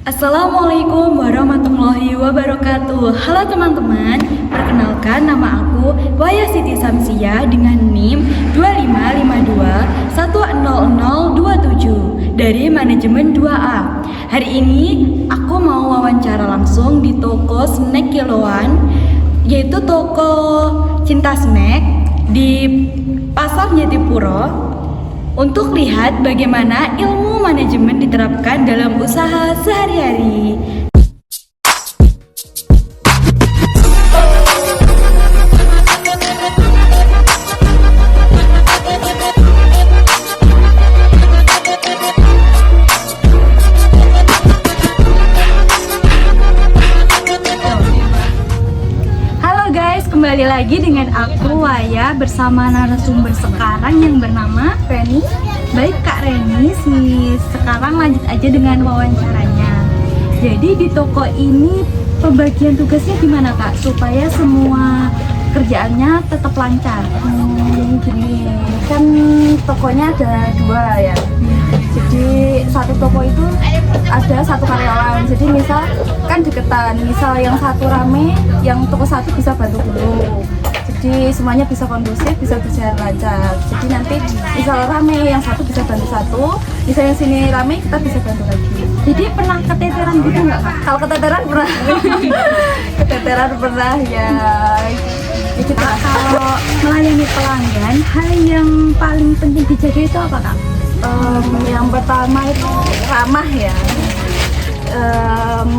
Assalamualaikum warahmatullahi wabarakatuh. Halo teman-teman, perkenalkan nama aku Waya Siti Samsia dengan NIM 2552100027 dari manajemen 2A. Hari ini aku mau wawancara langsung di toko snack kiloan, yaitu toko Cinta Snack di Pasar Jatipuro, untuk lihat bagaimana ilmu manajemen diterapkan dalam usaha sehari-hari. Halo guys, kembali lagi dengan aku Waya bersama narasumber sekarang yang bernama Reni. Baik Kak Reni, sekarang lanjut aja dengan wawancaranya. Jadi di toko ini pembagian tugasnya gimana Kak? Supaya semua kerjaannya tetap lancar. Gini, kan tokonya ada dua ya. Jadi satu toko itu ada satu karyawan. Jadi misal kan deketan, misal yang satu rame, yang toko satu bisa bantu dulu. Jadi semuanya bisa kondusif, bisa berjalan lancar. Jadi nanti misal rame, yang satu bisa bantu satu, misal yang sini rame, kita bisa bantu lagi. Jadi pernah keteteran gitu nggak Kak? Kalau keteteran pernah, keteteran pernah ya. Itu Kalau melayani pelanggan, hal yang paling penting dijaga itu apa Kak? yang pertama itu ramah ya.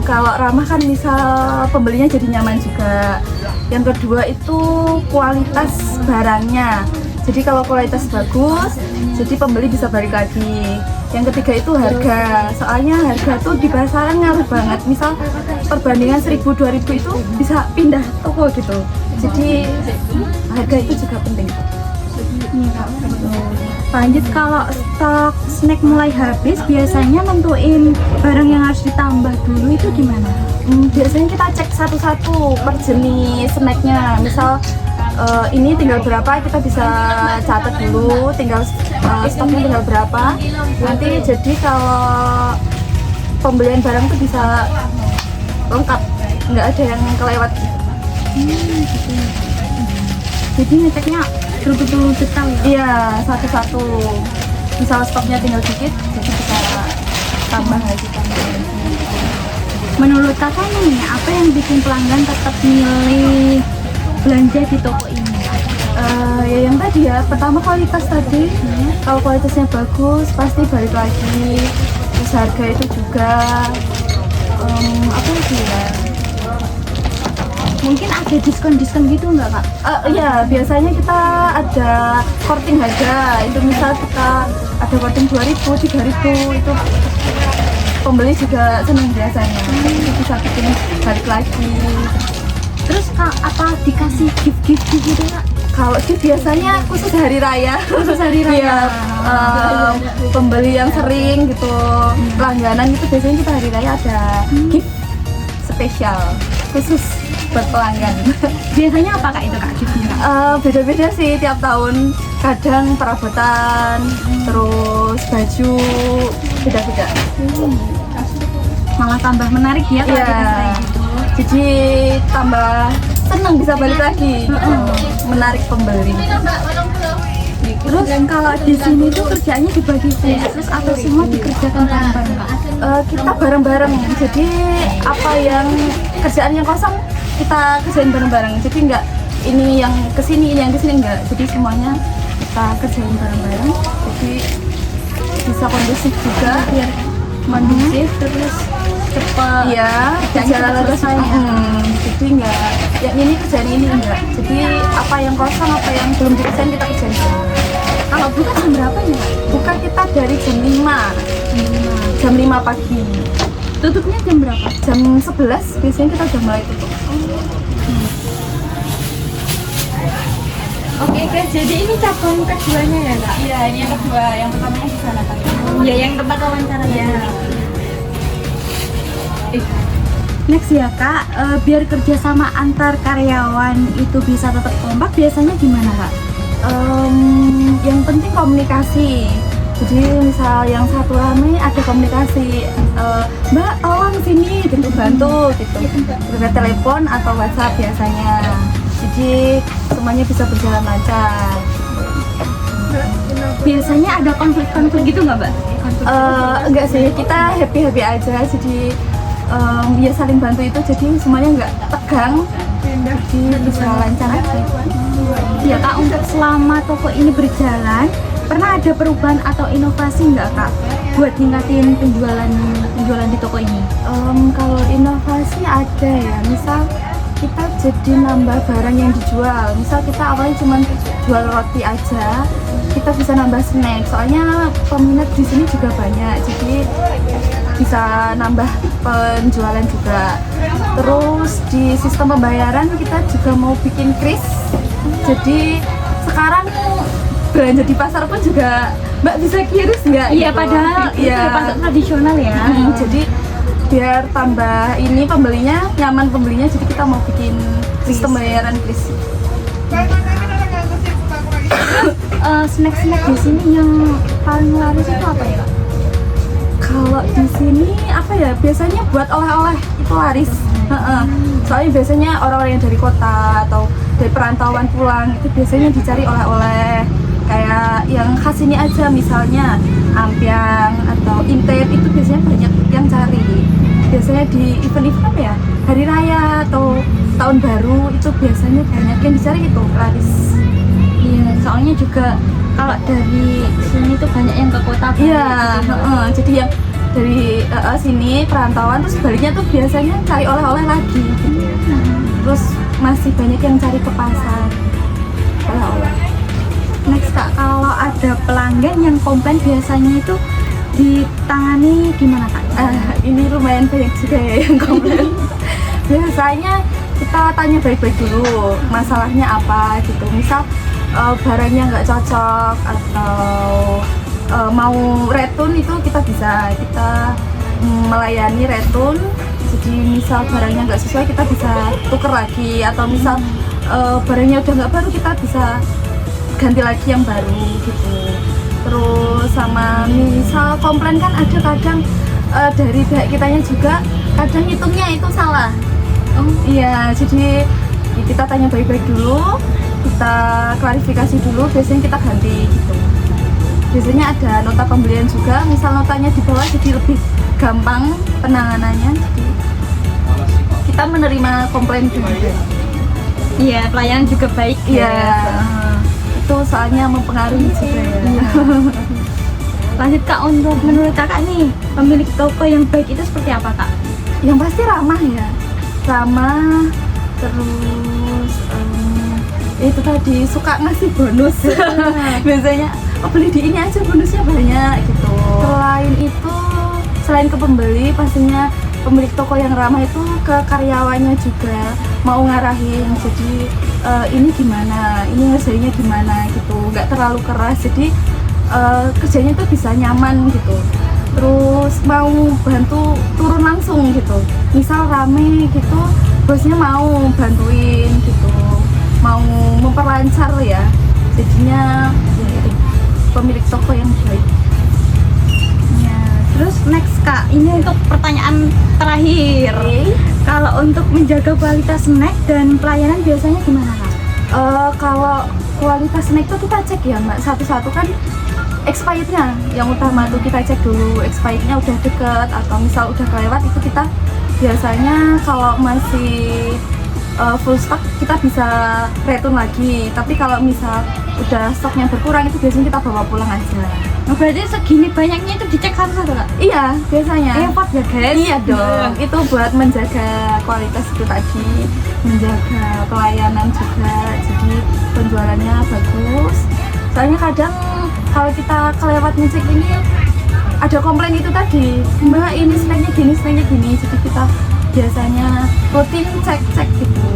Kalau ramah kan misal pembelinya jadi nyaman juga. Yang kedua itu kualitas barangnya. Jadi kalau kualitas bagus, jadi pembeli bisa balik lagi. Yang ketiga itu harga. Soalnya harga tuh di pasaran ngaruh banget. Misal perbandingan 1000-2000 itu bisa pindah toko gitu. Jadi harga itu juga penting. Nih Kak, lanjut kalau stok snack mulai habis, biasanya nentuin barang yang harus ditambah dulu itu gimana? Biasanya kita cek satu-satu per jenis snacknya. Misal ini tinggal berapa, kita bisa catat dulu, tinggal stoknya tinggal berapa. Nanti jadi kalau pembelian barang itu bisa lengkap, nggak ada yang kelewat. Gitu. Jadi ngeceknya betul-betul detail ya? Iya, satu-satu. Misal stoknya tinggal dikit, jadi bisa tambah lagi. Menurut kakak nih, apa yang bikin pelanggan tetap milih belanja di toko ini? Ya yang tadi ya, pertama kualitas tadi. Kalau kualitasnya bagus, pasti balik lagi. Terus harga itu juga. Apa lagi ya? Mungkin ada diskon-diskon gitu nggak Kak? Iya, biasanya kita ada korting harga. Itu misal kita ada korting 2000, 3000, itu pembeli juga senang biasanya. Itu bisa bikin balik lagi. Terus Kak, apa dikasih gift-gift gitu Kak? Kalau gift biasanya khusus hari raya. Khusus hari raya. Iya, pembeli yang sering gitu, langganan itu biasanya kita hari raya ada gift spesial khusus buat pelanggan. Biasanya apa Kak itu Kak giftnya? Beda-beda sih tiap tahun. Kadang perabotan, terus baju, beda-beda. Malah tambah menarik ya kalau Iya. dikasih kayak gitu. Jadi tambah seneng bisa balik lagi. Menarik pembeli. Terus kalau di sini tuh kerjanya dibagi khusus atau semua dikerjakan bareng-bareng Kak? Kita bareng-bareng. Jadi apa yang kerjaan yang kosong kita kerjain bareng-bareng. Jadi enggak ini yang kesini, ini yang kesini, enggak. Jadi semuanya kita kerjain bareng-bareng. Jadi bisa kondusif juga, biar kondusif terus cepat. Iya, jalan selesai. Jadi enggak yang ini kerjaan ini enggak. Jadi apa yang kosong, apa yang belum dikerjain kita kerjain. Kalau buka jam berapa ya Kak? Buka kita dari jam 5. Jam 5 pagi. Tutupnya jam berapa? Jam 11 biasanya kita udah mulai tutup. Oke guys, jadi ini cabang keduanya ya Kak? Iya, ini yang kedua, yang pertamanya di sana tadi. Ya, yang tempat wawancaranya. Next ya Kak, biar kerjasama antar karyawan itu bisa tetap kompak, biasanya gimana Kak? Yang penting komunikasi. Jadi misal yang satu rame ada komunikasi Mbak tolong sini gitu bantu gitu, lewat telepon atau WhatsApp biasanya. Jadi semuanya bisa berjalan lancar. Biasanya ada konflik-konflik gitu nggak, Mbak? Enggak sih, kita happy aja. Jadi ya saling bantu itu, jadi semuanya nggak tegang, jadi bisa lancar aja. Ya Kak, untuk selama toko ini berjalan, pernah ada perubahan atau inovasi nggak Kak buat ningkatin penjualan di toko ini? Kalau inovasi ada ya, misal kita jadi nambah barang yang dijual. Misal kita awalnya cuma jual roti aja, kita bisa nambah snack. Soalnya peminat di sini juga banyak, jadi bisa nambah penjualan juga. Terus di sistem pembayaran kita juga mau bikin kris. Jadi sekarang belanja di pasar pun juga Mbak bisa kiris nggak? Iya, gitu. padahal itu pasar tradisional ya. Jadi biar tambah ini pembelinya nyaman, jadi kita mau bikin sistem pembayaran kris. Snack-snack di sini yang paling laris itu apa ya Kak? Kalau di sini apa ya, biasanya buat oleh-oleh itu laris. Soalnya biasanya orang-orang yang dari kota atau dari perantauan pulang itu biasanya dicari oleh-oleh kayak yang khas ini aja, misalnya ampiang atau intep, itu biasanya banyak yang cari. Biasanya di event-event apa ya, hari raya atau tahun baru itu biasanya banyak yang dicari, itu laris. Iya, soalnya juga kalau dari sini tuh banyak yang ke kota. Iya, jadi yang dari sini perantauan terus baliknya tuh biasanya cari oleh-oleh lagi gitu. Terus masih banyak yang cari ke pasar oleh-oleh. Next Kak, kalau ada pelanggan yang komplain biasanya itu ditangani gimana Kak? Ini lumayan banyak juga ya yang komplain. Biasanya kita tanya baik-baik dulu masalahnya apa gitu. Misal barangnya nggak cocok atau mau retun, itu kita bisa, kita melayani retun. Jadi misal barangnya nggak sesuai kita bisa tuker lagi, atau misal barangnya udah nggak baru kita bisa ganti lagi yang baru gitu. Terus sama misal komplain kan ada kadang dari pihak kitanya juga kadang hitungnya itu salah. Iya, jadi kita tanya baik-baik dulu, kita klarifikasi dulu, biasanya kita ganti gitu. Biasanya ada nota pembelian juga, misal notanya di bawah jadi lebih gampang penanganannya, jadi kita menerima komplain juga. Iya, pelayanan juga baik. Iya, Ya. itu soalnya mempengaruhi juga ya. Iya. Lanjut Kak, untuk menurut Kakak nih, pemilik toko yang baik itu seperti apa Kak? Yang pasti ramah ya, ramah, terus itu tadi suka ngasih bonus. Biasanya beli di ini aja bonusnya banyak gitu. Selain ke pembeli, pastinya pemilik toko yang ramah itu ke karyawannya juga mau ngarahin, jadi ini gimana, ini hasilnya gimana gitu, nggak terlalu keras, jadi kerjanya tuh bisa nyaman gitu. Terus mau bantu turun langsung gitu, misal rame gitu, bosnya mau bantuin gitu, mau memperlancar ya, jadinya ya itu pemilik toko yang baik. Ya, terus next Kak, ini untuk pertanyaan terakhir. Kalau untuk menjaga kualitas snack dan pelayanan biasanya gimana Kak? Kalau kualitas snack tuh kita cek ya Mbak, satu-satu kan expirednya yang utama tuh kita cek dulu, expirednya udah deket atau misal udah kelewat, itu kita biasanya kalau masih full stock kita bisa return lagi, tapi kalau misal udah stoknya berkurang itu biasanya kita bawa pulang aja. Oh, berarti segini banyaknya itu dicek satu-satu Kak? Iya, biasanya. Repot ya guys? Iya dong, itu buat menjaga kualitas itu tadi, menjaga pelayanan juga, jadi penjualannya bagus. Soalnya kadang kalau kita kelewat ngecek ini ada komplain itu tadi, Mbak ini snacknya gini, jadi kita biasanya rutin cek gitu.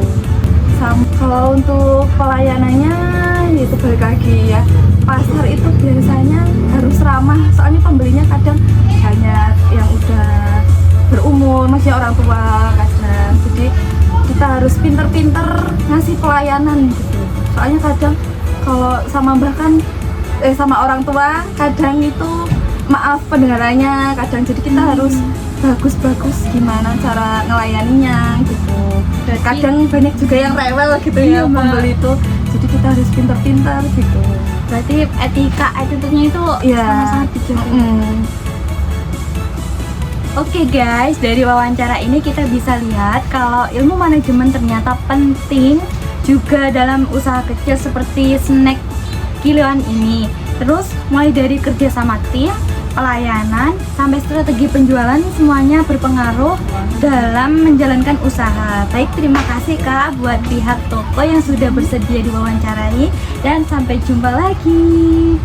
Kalau untuk pelayanannya itu balik lagi ya, pasar itu biasanya harus ramah, soalnya pembelinya kadang banyak yang udah berumur, masih orang tua kadang, jadi kita harus pinter-pinter ngasih pelayanan gitu. Soalnya kadang kalau sama bahkan sama orang tua kadang itu maaf pendengarannya kadang, jadi kita harus bagus-bagus gimana cara ngelayaninya gitu. Kadang banyak juga yang rewel gitu Iya, ya Mbak. pembeli itu, jadi kita harus pintar-pintar gitu. Berarti etika attitude-nya itu Iya. sangat dijaga. Mm. Oke guys, dari wawancara ini kita bisa lihat kalau ilmu manajemen ternyata penting juga dalam usaha kecil seperti snack kiloan ini. Terus mulai dari kerja sama tim, pelayanan, sampai strategi penjualan semuanya berpengaruh dalam menjalankan usaha. Baik, terima kasih Kak buat pihak toko yang sudah bersedia diwawancarai dan sampai jumpa lagi.